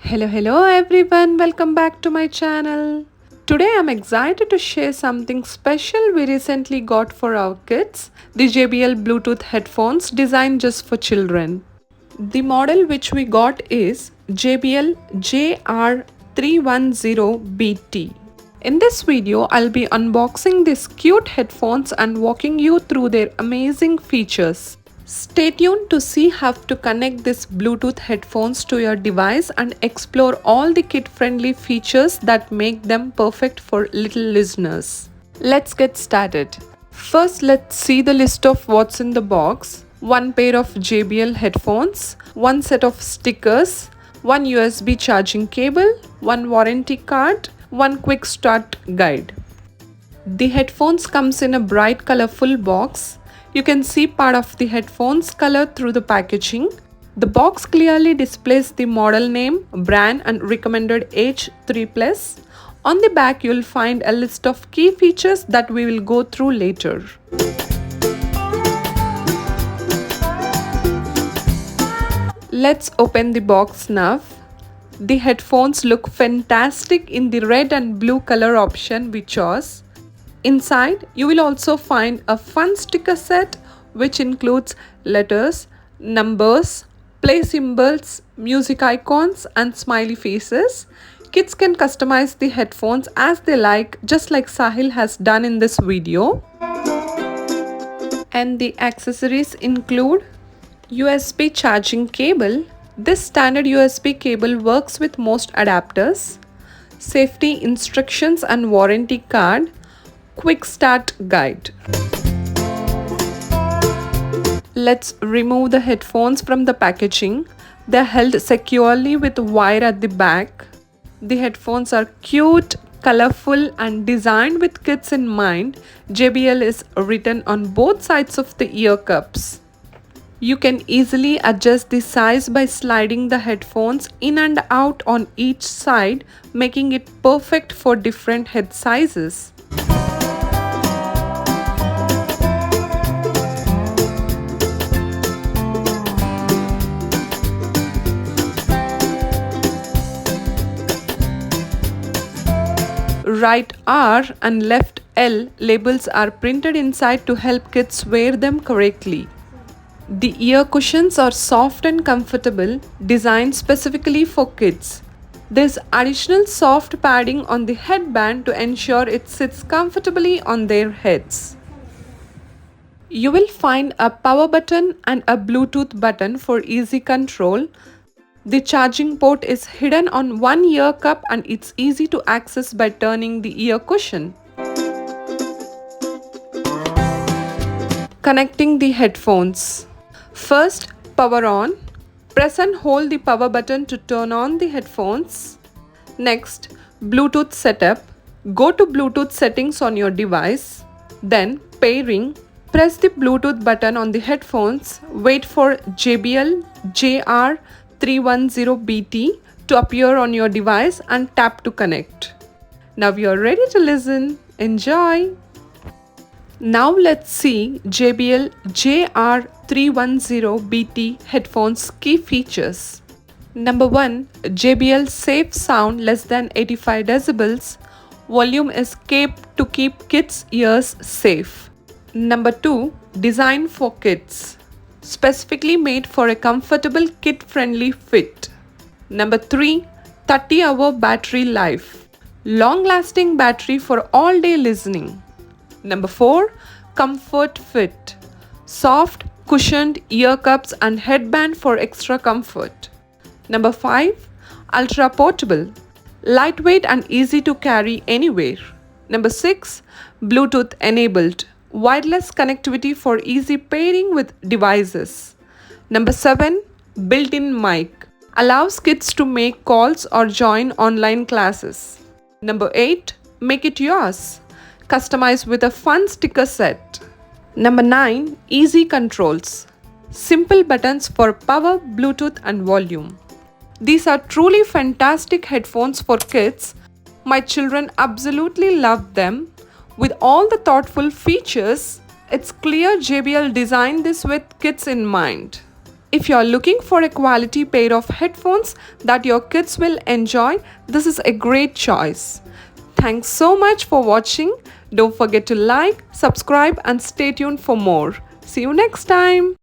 Hello everyone, welcome back to my channel. Today I'm excited to share something special we recently got for our kids, the JBL Bluetooth headphones designed just for children. The model which we got is JBL JR310BT. In this video, I'll be unboxing these cute headphones and walking you through their amazing features. Stay tuned to see how to connect these Bluetooth headphones to your device and explore all the kid-friendly features that make them perfect for little listeners. Let's get started. First, let's see the list of what's in the box. One pair of JBL headphones, one set of stickers, one USB charging cable, one warranty card, one quick start guide. The headphones comes in a bright colorful box. You can see part of the headphones color through the packaging. The box clearly displays the model name, brand and recommended age 3+. On the back you'll find a list of key features that we will go through later. Let's open the box now. The headphones look fantastic in the red and blue color option we chose. Inside, you will also find a fun sticker set which includes letters, numbers, play symbols, music icons and smiley faces. Kids can customize the headphones as they like, just like Sahil has done in this video. And the accessories include USB charging cable. This standard USB cable works with most adapters. Safety instructions and warranty card. Quick start guide. Let's remove the headphones from the packaging. They're held securely with wire at the back. The headphones are cute, colorful and designed with kids in mind. JBL is written on both sides of the ear cups. You can easily adjust the size by sliding the headphones in and out on each side, making it perfect for different head sizes. Right R and left L labels are printed inside to help kids wear them correctly. The ear cushions are soft and comfortable, designed specifically for kids. There's additional soft padding on the headband to ensure it sits comfortably on their heads. You will find a power button and a Bluetooth button for easy control. The charging port is hidden on one ear cup and it's easy to access by turning the ear cushion. Connecting the headphones. First, power on. Press and hold the power button to turn on the headphones. Next, Bluetooth setup. Go to Bluetooth settings on your device. Then, pairing. Press the Bluetooth button on the headphones. Wait for JBL JR310BT to appear on your device and tap to connect. Now you're ready to listen. Enjoy! Now let's see JBL JR310BT headphones key features. Number 1. JBL safe sound less than 85 decibels. Volume is capped to keep kids' ears safe. Number 2. Design for kids. Specifically made for a comfortable kid-friendly fit. Number 3. 30-hour battery life. Long-lasting battery for all-day listening. Number 4. Comfort fit. Soft, cushioned ear cups and headband for extra comfort. Number 5. Ultra portable. Lightweight and easy to carry anywhere. Number 6. Bluetooth enabled. Wireless connectivity for easy pairing with devices. Number 7. Built-in mic. Allows kids to make calls or join online classes. Number 8. Make it yours. Customize with a fun sticker set. Number 9. Easy controls. Simple buttons for power, Bluetooth and volume. These are truly fantastic headphones for kids. My children absolutely love them. With all the thoughtful features, it's clear JBL designed this with kids in mind. If you're looking for a quality pair of headphones that your kids will enjoy, this is a great choice. Thanks so much for watching. Don't forget to like, subscribe and stay tuned for more. See you next time.